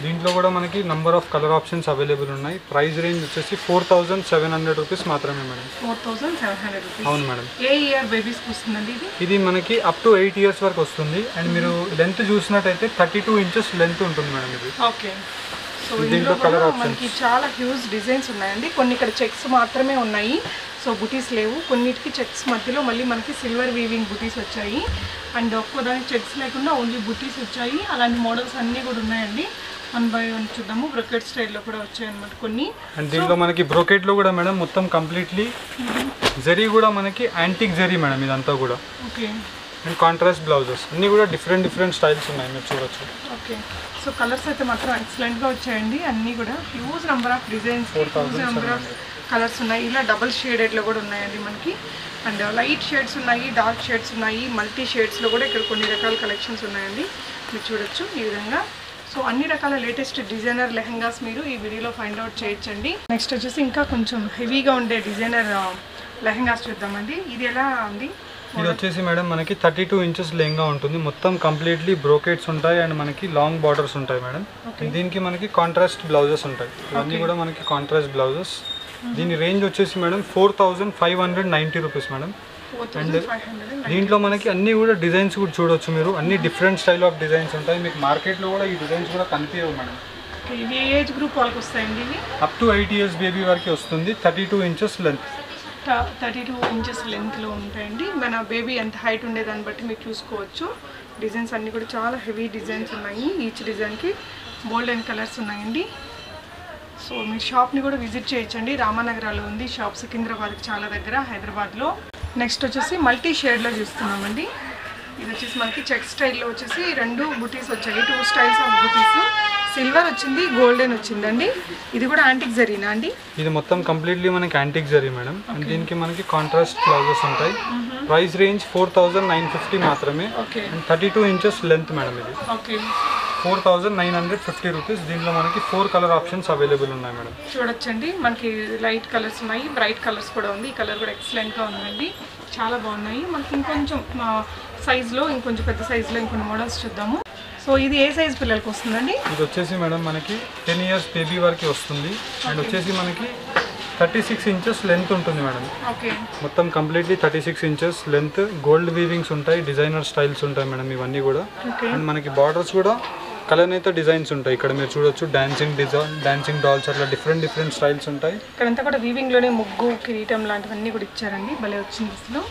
దీంట్లో కూడా మనకి number of colour options available ఉన్నాయి. ప్రైస్ రేంజ్ వచ్చేసి 4700 రూపీస్ మాత్రమే మేడం. 4700 రూపీస్. అవును మేడం. ఏ ఇయర్ బేబీస్కి వస్తుందండి ఇది? ఇది మనకి అప్ టు 8 years వరకు వస్తుంది. అండ్ మీరు లెంత్ చూసినట్టయితే 32 inches లెంత్ ఉంటుంది మేడం ఇది. ఓకే. సో దీంట్లో కలర్ ఆప్షన్స్ మనకి చాలా హ్యూజ్ డిజైన్స్ ఉన్నాయండి. కొన్ని ఇక్కడ చెక్స్ మాత్రమే ఉన్నాయి. సో బుటీస్ లేవు, కొన్నిటికి చెక్స్ మధ్యలో మళ్ళీ మనకి సిల్వర్ వీవింగ్ బుటీస్ వచ్చాయి. అండ్ ఒక్కోదానికి చెక్స్ లేకుండా ఓన్లీ బుటీస్ వచ్చాయి. అలాంటి మోడల్స్ అన్నీ కూడా ఉన్నాయండి. 1 by 1 చూద్దాము. బ్రొకెట్ స్టైల్లో కూడా వచ్చాయి అనమాట కొన్ని. అండ్ దీంట్లో మనకి బ్రొకెట్లో కూడా మేడం మొత్తం కంప్లీట్లీ జరీ కూడా మనకి యాంటిక్ జరీ మేడం ఇదంతా కూడా. ఓకే. అండ్ కాంట్రాస్ట్ బ్లౌజెస్ అన్నీ కూడా డిఫరెంట్ స్టైల్స్ ఉన్నాయి, మీరు చూడొచ్చు. ఓకే. సో కలర్స్ అయితే మాత్రం ఎక్సలెంట్గా వచ్చాయండి. అన్నీ కూడా huge number of designs, huge number of colours ఉన్నాయి. ఇలా డబుల్ షేడెడ్లో కూడా ఉన్నాయండి మనకి. అండ్ లైట్ షేడ్స్ ఉన్నాయి, డార్క్ షేడ్స్ ఉన్నాయి, మల్టీ షేడ్స్లో కూడా ఇక్కడ కొన్ని రకాల కలెక్షన్స్ ఉన్నాయండి. మీరు చూడొచ్చు ఈ విధంగా. సో అన్ని రకాల లేటెస్ట్ డిజైనర్ లెహంగాస్ మీరు ఈ వీడియోలో ఫైండ్ అవుట్ చేయొచ్చండి. నెక్స్ట్ వచ్చేసి ఇంకా కొంచెం హెవీగా ఉండే డిజైనర్ లెహంగాస్ చూద్దామండి. ఇది ఎలా ఉంది? ఇది వచ్చేసి మేడం మనకి 32 ఇంచెస్ లెహంగా ఉంటుంది. మొత్తం కంప్లీట్లీ బ్రోకెట్స్ ఉంటాయి అండ్ మనకి లాంగ్ బార్డర్స్ ఉంటాయి మేడం. దీనికి మనకి కాంట్రాస్ట్ బ్లౌజెస్ ఉంటాయి. ఇవన్నీ కూడా మనకి కాంట్రాస్ట్ బ్లౌజెస్. దీని రేంజ్ వచ్చేసి మేడం 4590 రూపీస్ మేడం. అండ్ దీంట్లో మనకి అన్ని కూడా డిజైన్స్ కూడా చూడొచ్చు మీరు. అన్ని డిఫరెంట్ స్టైల్ ఆఫ్ డిజైన్స్ ఉంటాయి. మీకు మార్కెట్లో కూడా ఈ డిజైన్స్ కూడా కనిపించవు మేడం. ఇవి ఏజ్ గ్రూప్ వాళ్ళకి వస్తాయండి? ఇవి అప్ టు 8 years బేబీ వరకు వస్తుంది. 32 ఇంచెస్ లెంత్. 32 ఇంచెస్ లెంత్లో ఉంటాయండి. మన బేబీ ఎంత హైట్ ఉండేదాన్ని బట్టి మీరు చూసుకోవచ్చు. డిజైన్స్ అన్నీ కూడా చాలా హెవీ డిజైన్స్ ఉన్నాయి. ఈచ్ డిజైన్కి గోల్డెన్ కలర్స్ ఉన్నాయండి. సో మీరు షాప్ని కూడా విజిట్ చేయొచ్చండి. రామానగరాలో ఉంది షాప్, సికింద్రాబాద్కి చాలా దగ్గర, హైదరాబాద్లో. నెక్స్ట్ వచ్చేసి మల్టీ షేడ్లో చూస్తున్నామండి. ఇది వచ్చేసి మనకి చెక్ స్టైల్లో వచ్చేసి 2 బుటీస్ వచ్చాయి. 2 స్టైల్స్ ఆఫ్ బుటీస్. సిల్వర్ వచ్చింది, గోల్డెన్ వచ్చిందండి. ఇది కూడా యాంటిక్ జరీనా అండి? ఇది మొత్తం కంప్లీట్లీ మనకి యాంటిక్ జరీ మేడం. అండ్ దీనికి మనకి కాంట్రాస్ట్ బ్లౌజెస్ ఉంటాయి. ప్రైస్ రేంజ్ 4950 మాత్రమే. And 32 inches length madam. ఇది 4950 రూపీస్. దీంట్లో మనకి 4 కలర్ ఆప్షన్స్ అవైలబుల్ ఉన్నాయి మేడం. చూడొచ్చండి, మనకి లైట్ కలర్స్ ఉన్నాయి, బ్రైట్ కలర్స్ కూడా ఉంది. ఈ కలర్ కూడా ఎక్సలెంట్గా ఉందండి, చాలా బాగున్నాయి. మనకి ఇంకొంచెం సైజులో, ఇంకొంచెం పెద్ద సైజులో ఇంకొన్ని మోడల్స్ చూద్దాము. సో ఇది ఏ సైజ్ పిల్లలకి వస్తుందండి? ఇది వచ్చేసి మేడం మనకి 10 years బేబీ వరకు వస్తుంది. అండ్ వచ్చేసి మనకి 36 ఇంచెస్ లెంత్ ఉంటుంది మేడం. ఓకే. మొత్తం కంప్లీట్లీ 36 ఇంచెస్ లెంత్. గోల్డ్ వీవింగ్స్ ఉంటాయి, డిజైనర్ స్టైల్స్ ఉంటాయి మేడం ఇవన్నీ కూడా. అండ్ మనకి బార్డర్స్ కూడా కలనేత డిజైన్స్ ఉంటాయి. ఇక్కడ మీరు చూడొచ్చు డాన్సింగ్ డాల్స్, అట్లా డిఫరెంట్ స్టైల్స్ ఉంటాయి. ఇక్కడంతా కూడా వీవింగ్లోనే ముగ్గు, కిరీటం లాంటివన్నీ కూడా ఇచ్చారండి. భలే వచ్చింది అసలు.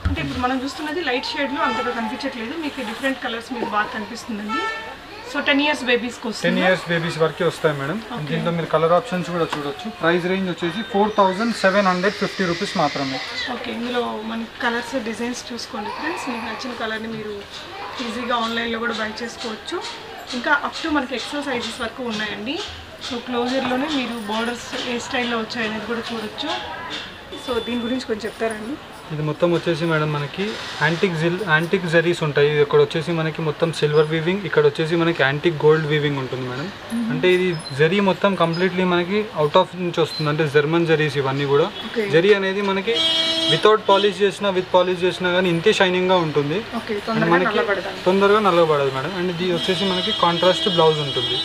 అంటే ఇప్పుడు మనం చూస్తున్నది లైట్ షేడ్లో అంతగా కనిపించట్లేదు, మీకు డిఫరెంట్ కలర్స్ మీకు బాగా కనిపిస్తుందండి. సో 10 years బేబీస్కి వస్తుంది. 10 years బేబీస్ వరకు వస్తాయి మేడం. దీంట్లో మీరు కలర్ ఆప్షన్స్ కూడా చూడొచ్చు. ప్రైస్ రేంజ్ వచ్చేసి 4750 రూపీస్ మాత్రమే. ఓకే. ఇందులో మనకి కలర్స్, డిజైన్స్ చూసుకోండి ఫ్రెండ్స్. మీకు నచ్చిన కలర్ని మీరు ఈజీగా ఆన్లైన్లో కూడా బై చేసుకోవచ్చు. ఇంకా అప్ టు మనకి ఎక్సెల్ సైజెస్ వరకు ఉన్నాయండి. సో క్లోజర్లోనే మీరు బోర్డర్స్ ఏ స్టైల్లో వచ్చాయనేది కూడా చూడొచ్చు. సో దీని గురించి కొంచెం చెప్తారండి? ఇది మొత్తం వచ్చేసి మేడం మనకి యాంటిక్ జరీస్ ఉంటాయి. ఇక్కడ వచ్చేసి మనకి మొత్తం సిల్వర్ వీవింగ్, ఇక్కడ వచ్చేసి మనకి యాంటిక్ గోల్డ్ వీవింగ్ ఉంటుంది మేడం. అంటే ఇది జరీ మొత్తం కంప్లీట్లీ మనకి అవుట్ ఆఫ్ నుంచి వస్తుంది. అంటే జర్మన్ జరీస్ ఇవన్నీ కూడా. జరీ అనేది మనకి వితౌట్ పాలిష్ చేసినా, విత్ పాలిష్ చేసినా కానీ ఇంతే షైనింగ్గా ఉంటుంది. మనకి తొందరగా నల్లబడదు మేడం. అండ్ ఇది వచ్చేసి మనకి కాంట్రాస్ట్ బ్లౌజ్ ఉంటుంది.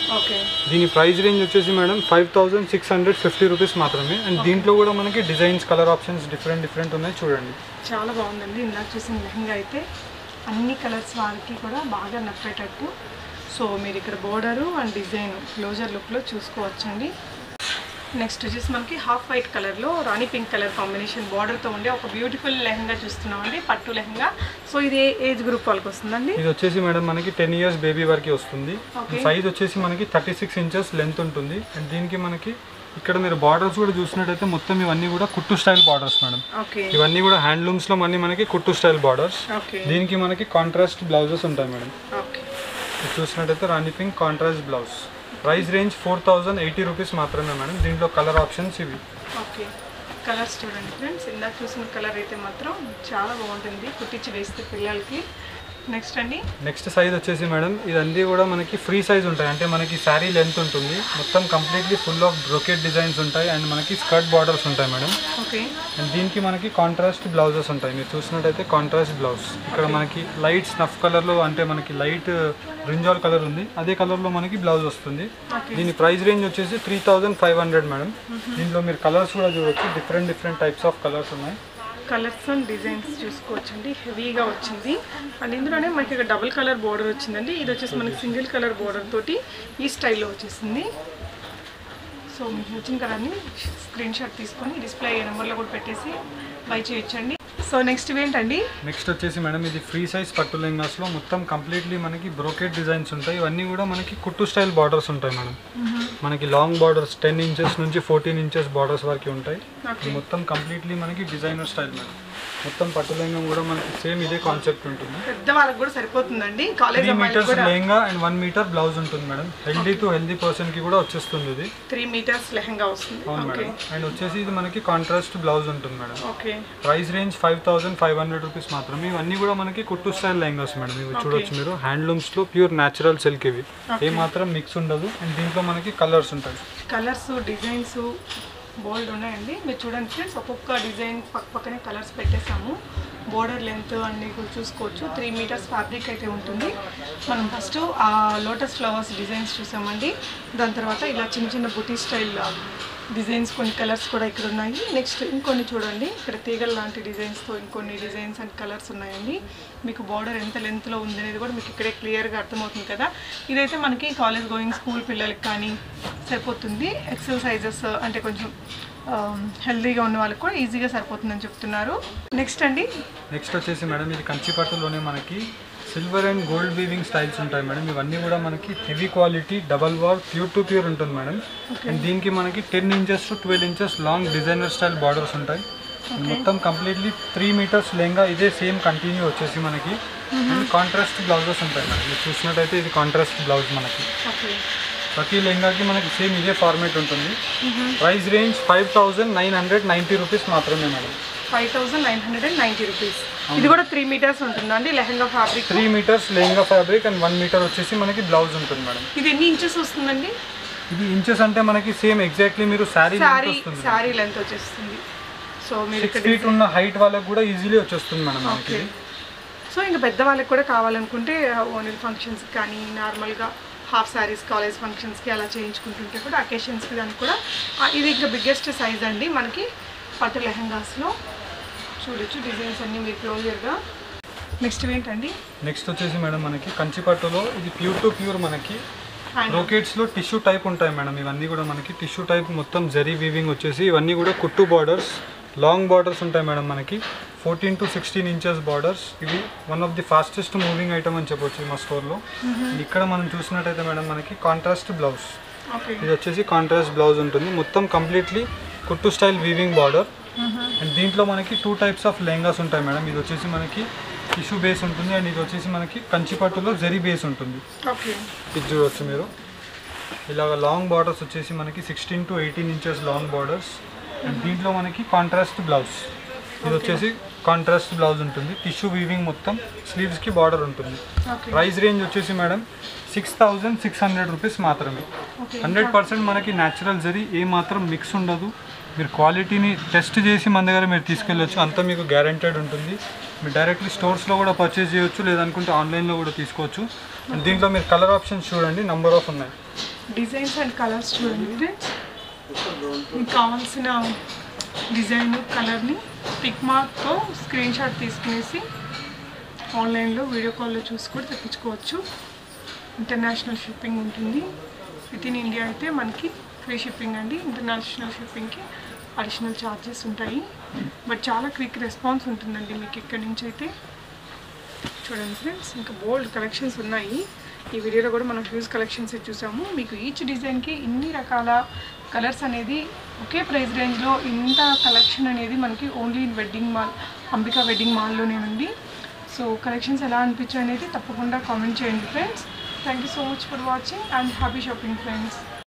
దీని ప్రైస్ రేంజ్ వచ్చేసి మేడం 5650 రూపీస్ మాత్రమే. అండ్ దీంట్లో కూడా మనకి డిజైన్స్, కలర్ ఆప్షన్స్ డిఫరెంట్ ఉన్నాయి, చూడండి. చాలా బాగుందండి. ఇందాక చూసిన లెహంగా అయితే అన్ని కలర్స్ వారికి కూడా బాగా నప్పేటట్టు. సో మీరు ఇక్కడ బోర్డరు అండ్ డిజైన్ క్లోజర్ లుక్లో చూసుకోవచ్చండి. నెక్స్ట్ వచ్చేసి మనకి హాఫ్ వైట్ కలర్లో రాణి పింక్ కలర్ కాంబినేషన్ బార్డర్తో ఉండే ఒక బ్యూటిఫుల్ లెహంగా చూస్తున్నామండి, పట్టు లెహంగా. సో ఇది ఏజ్ గ్రూప్ వాళ్ళకి వస్తుందండి? ఇది వచ్చేసి మేడం మనకి 10 years బేబీ వరకు వస్తుంది. సైజ్ వచ్చేసి మనకి 36 ఇంచెస్ లెంత్ ఉంటుంది. అండ్ దీనికి మనకి ఇక్కడ మీరు బార్డర్స్ కూడా చూసినట్టయితే మొత్తం ఇవన్నీ కూడా కుట్టు స్టైల్ బార్డర్స్ మేడం. ఇవన్నీ కూడా హ్యాండ్లూమ్స్లో మళ్ళీ మనకి కుట్టు స్టైల్ బార్డర్స్. దీనికి మనకి కాంట్రాస్ట్ బ్లౌజెస్ ఉంటాయి మేడం. చూసినట్టయితే rani pink contrast blouse. Price range 4080 rupees మాత్రమే మేడం. దీంట్లో కలర్ ఆప్షన్స్ ఇవి. ఓకే. కలర్స్ చూడండి ఫ్రెండ్స్, ఇందాక చూసిన కలర్ అయితే మాత్రం చాలా బాగుంటుంది కుట్టించి వేస్తే పిల్లలకి. నెక్స్ట్ అండి, నెక్స్ట్ సైజ్ వచ్చేసి మేడం ఇదంతా కూడా మనకి ఫ్రీ సైజ్ ఉంటాయి. అంటే మనకి శారీ లెంత్ ఉంటుంది, మొత్తం completely full of brocade designs ఉంటాయి. అండ్ మనకి స్కర్ట్ బార్డర్స్ ఉంటాయి మేడం. ఓకే. అండ్ దీనికి మనకి కాంట్రాస్ట్ బ్లౌజెస్ ఉంటాయి. మీరు చూసినట్టయితే కాంట్రాస్ట్ బ్లౌజ్. ఇక్కడ మనకి లైట్ స్నఫ్ కలర్లో, అంటే మనకి లైట్ బ్రింజాల్ కలర్ ఉంది, అదే కలర్లో మనకి బ్లౌజ్ వస్తుంది. దీని ప్రైస్ రేంజ్ వచ్చేసి 3500 మేడం. దీంట్లో మీరు కలర్స్ కూడా చూడవచ్చు, డిఫరెంట్ టైప్స్ ఆఫ్ కలర్స్ ఉన్నాయి. కలర్స్ అండ్ డిజైన్స్ చూసుకోవచ్చండి, హెవీగా వచ్చింది. అండ్ ఇందులోనే మనకి ఇక్కడ డబుల్ కలర్ బోర్డర్ వచ్చిందండి. ఇది వచ్చేసి మనకి సింగిల్ కలర్ బోర్డర్ తోటి ఈ స్టైల్లో వచ్చేసింది. సో మీకు నచ్చిన కలర్ని స్క్రీన్ షాట్ తీసుకొని డిస్ప్లే అయ్యే నెంబర్లో కూడా పెట్టేసి బై చేయొచ్చండి. సో నెక్స్ట్ ఏంటండి? నెక్స్ట్ వచ్చేసి మేడం ఇది ఫ్రీ సైజ్ పట్టు లెహంగాస్లో మొత్తం కంప్లీట్లీ మనకి బ్రోకెట్ డిజైన్స్ ఉంటాయి. ఇవన్నీ కూడా మనకి కుట్టు స్టైల్ బార్డర్స్ ఉంటాయి మేడం. మనకి లాంగ్ బార్డర్స్ 10 ఇంచెస్ నుంచి 14 ఇంచెస్ బార్డర్స్ వరకు ఉంటాయి. మొత్తం కంప్లీట్లీ మనకి డిజైనర్ స్టైల్ మేడం. మొత్తం పట్టు లెహంగా కూడా మనకి సేమ్ ఇదే కాన్సెప్ట్ ఉంటుంది. పెద్ద వాళ్ళకి కూడా సరిపోతుందండి. 3 metres lehenga and 1 metre blouse ఉంటుంది madam. Healthy to healthy person కి కూడా వచ్చేస్తుంది ఇది. 3 మీటర్స్ లెహంగా వస్తుంది. అవును మేడం. అండ్ వచ్చేసి ఇది మనకి కాంట్రాస్ట్ బ్లౌజ్ ఉంటుంది madam. Okay. Price range 5500 rupees మాత్రమే. ఇవన్నీ కూడా మనకి కుట్టు స్టైల్ లెహంగాస్ మేడం. ఇవి చూడొచ్చు మీరు, హ్యాండ్లూమ్స్ లో ప్యూర్ న్యాచురల్ సిల్క్ ఇవి. ఏ మాత్రం మిక్స్ ఉండదు. అండ్ దీంట్లో మనకి కలర్స్ ఉంటాయి. కలర్స్ డిజైన్స్ బోల్డ్ ఉన్నాయండి. మీరు చూడండి ఫ్రెండ్స్, ఒక్కొక్క డిజైన్ పక్కనే కలర్స్ పెట్టేసాము. బోర్డర్ లెంత్ అన్నీ కూడా చూసుకోవచ్చు. 3 మీటర్స్ ఫ్యాబ్రిక్ అయితే ఉంటుంది. మనం ఫస్ట్ ఆ లోటస్ ఫ్లవర్స్ డిజైన్స్ చూసామండి. దాని తర్వాత ఇలా చిన్న చిన్న బుటీ స్టైల్ డిజైన్స్ కొన్ని కలర్స్ కూడా ఇక్కడ ఉన్నాయి. నెక్స్ట్ ఇంకొన్ని చూడండి, ఇక్కడ తీగల లాంటి డిజైన్స్తో ఇంకొన్ని డిజైన్స్ అండ్ కలర్స్ ఉన్నాయండి. మీకు బార్డర్ ఎంత లెంత్లో ఉంది అనేది కూడా మీకు ఇక్కడే క్లియర్గా అర్థమవుతుంది కదా. ఇదైతే మనకి కాలేజ్ గోయింగ్ స్కూల్ పిల్లలకి కానీ సరిపోతుంది. ఎక్సెల్ సైజెస్ అంటే కొంచెం హెల్దీగా ఉన్న వాళ్ళకి కూడా ఈజీగా సరిపోతుందని చెప్తున్నారు. నెక్స్ట్ అండి, నెక్స్ట్ వచ్చేసి మేడం ఇది కంచిపట్టులోనే మనకి silver and gold weaving styles ఉంటాయి మేడం. ఇవన్నీ కూడా మనకి heavy quality double warp pure to pure ఉంటుంది మేడం. అండ్ దీనికి మనకి 10 inches to 12 inches long designer style borders ఉంటాయి. మొత్తం కంప్లీట్లీ 3 మీటర్స్ లెహంగా ఇదే సేమ్ కంటిన్యూ వచ్చేసి మనకి కాంట్రాస్ట్ బ్లౌజెస్ ఉంటాయి మేడం. మీరు చూసినట్టయితే ఇది కాంట్రాస్ట్ బ్లౌజ్ మనకి. ప్రతి లెహంగాకి మనకి సేమ్ ఇదే ఫార్మేట్ ఉంటుంది. ప్రైస్ రేంజ్ 5990 రూపీస్ మాత్రమే మేడం. 5990 రూపీస్. ఇది కూడా 3 మీటర్స్ ఉంటుందండి lehenga fabric. 3 metres lehenga fabric and 1 metre వచ్చేసి మనకి బ్లౌజ్ ఉంటుంది మేడం. ఇది ఎన్ని ఇంచెస్ వస్తుందండి? ఇది ఇంచెస్ అంటే మనకి సేమ్ ఎగ్జాక్ట్లీ మీరు శారీ లెంత్ వచ్చేస్తుంది. సో మీరు 6 ఫీట్ ఉన్న హైట్ వాళ్ళకి కూడా ఈజీలీ వచ్చేస్తుంది మేడం మనకి. సో ఇంకా పెద్ద వాళ్ళకి కూడా కావాలనుకుంటే ఓన్లీ ఫంక్షన్స్ కానీ నార్మల్గా హాఫ్ శారీస్ కాలేజ్ ఫంక్షన్స్కి అలా చేయించుకుంటుంటే కూడా అకేషన్స్కి దానికి కూడా ఇది ఇంకా బిగ్గెస్ట్ సైజ్ అండి మనకి పట్టు లెహంగాస్లో. చూడొచ్చు డిజైన్స్ అన్నీ మీరు క్లోజర్గా. నెక్స్ట్ ఏంటండి? నెక్స్ట్ వచ్చేసి మేడం మనకి కంచిపట్టులో ఇది ప్యూర్ టు ప్యూర్ మనకి బ్రోకెట్స్లో టిష్యూ టైప్ ఉంటాయి మేడం. ఇవన్నీ కూడా మనకి టిష్యూ టైప్ మొత్తం జరీ వీవింగ్ వచ్చేసి ఇవన్నీ కూడా కుట్టు బార్డర్స్ లాంగ్ బార్డర్స్ ఉంటాయి మేడం. మనకి 14 to 16 ఇంచెస్ బార్డర్స్. ఇవి one of the fastest moving item అని చెప్పొచ్చు మా స్టోర్లో. ఇక్కడ మనం చూసినట్టయితే మేడం మనకి కాంట్రాస్ట్ బ్లౌజ్. ఇది వచ్చేసి కాంట్రాస్ట్ బ్లౌజ్ ఉంటుంది. మొత్తం కంప్లీట్లీ కుట్టు స్టైల్ వీవింగ్ బార్డర్. అండ్ దీంట్లో మనకి 2 టైప్స్ ఆఫ్ లెహంగాస్ ఉంటాయి మేడం. ఇది వచ్చేసి మనకి టిష్యూ బేస్ ఉంటుంది అండ్ ఇది వచ్చేసి మనకి కంచిపట్టులో జరీ బేస్ ఉంటుంది. ఇది చూడవచ్చు మీరు. ఇలాగ లాంగ్ బార్డర్స్ వచ్చేసి మనకి 16 to 18 inches long borders. And దీంట్లో మనకి కాంట్రాస్ట్ బ్లౌజ్. ఇది వచ్చేసి కాంట్రాస్ట్ బ్లౌజ్ ఉంటుంది. టిష్యూ వీవింగ్ మొత్తం స్లీవ్స్కి బార్డర్ ఉంటుంది. ప్రైస్ రేంజ్ వచ్చేసి మేడం 6600 రూపీస్ మాత్రమే. 100% మనకి న్యాచురల్ జరీ ఏ మాత్రం మిక్స్ ఉండదు. మీరు క్వాలిటీని టెస్ట్ చేసి మన దగ్గర మీరు తీసుకెళ్ళొచ్చు. అంతా మీకు గ్యారెంటెడ్ ఉంటుంది. మీరు డైరెక్ట్లీ స్టోర్స్లో కూడా పర్చేస్ చేయొచ్చు, లేదనుకుంటే ఆన్లైన్లో కూడా తీసుకోవచ్చు. అండ్ దీంట్లో మీరు కలర్ ఆప్షన్స్ చూడండి, నెంబర్ ఆఫ్ ఉన్నాయి. డిజైన్స్ అండ్ కలర్స్ చూడండి. మీకు కావాల్సిన డిజైన్ కలర్ని పిక్ మార్క్తో స్క్రీన్ షాట్ తీసుకునేసి ఆన్లైన్లో వీడియో కాల్లో చూసి కూడా తెప్పించుకోవచ్చు. ఇంటర్నేషనల్ షిప్పింగ్ ఉంటుంది. విత్ ఇన్ ఇండియా అయితే మనకి ఫ్రీ షిప్పింగ్ అండి. ఇంటర్నేషనల్ షిప్పింగ్కి అడిషనల్ ఛార్జెస్ ఉంటాయి. బట్ చాలా క్విక్ రెస్పాన్స్ ఉంటుందండి మీకు ఇక్కడి నుంచి అయితే. చూడండి ఫ్రెండ్స్, ఇంకా బోల్డ్ కలెక్షన్స్ ఉన్నాయి. ఈ వీడియోలో కూడా మనం హ్యూజ్ కలెక్షన్స్ చూసాము. మీకు ఈచ్ డిజైన్కి ఇన్ని రకాల కలర్స్ అనేది ఒకే ప్రైస్ రేంజ్లో ఇంత కలెక్షన్ అనేది మనకి only wedding mall, Ambika wedding మాల్లోనేనండి. సో కలెక్షన్స్ ఎలా అనిపించాయి అనేది తప్పకుండా కామెంట్ చేయండి friends. Thank you so much for watching and happy shopping friends.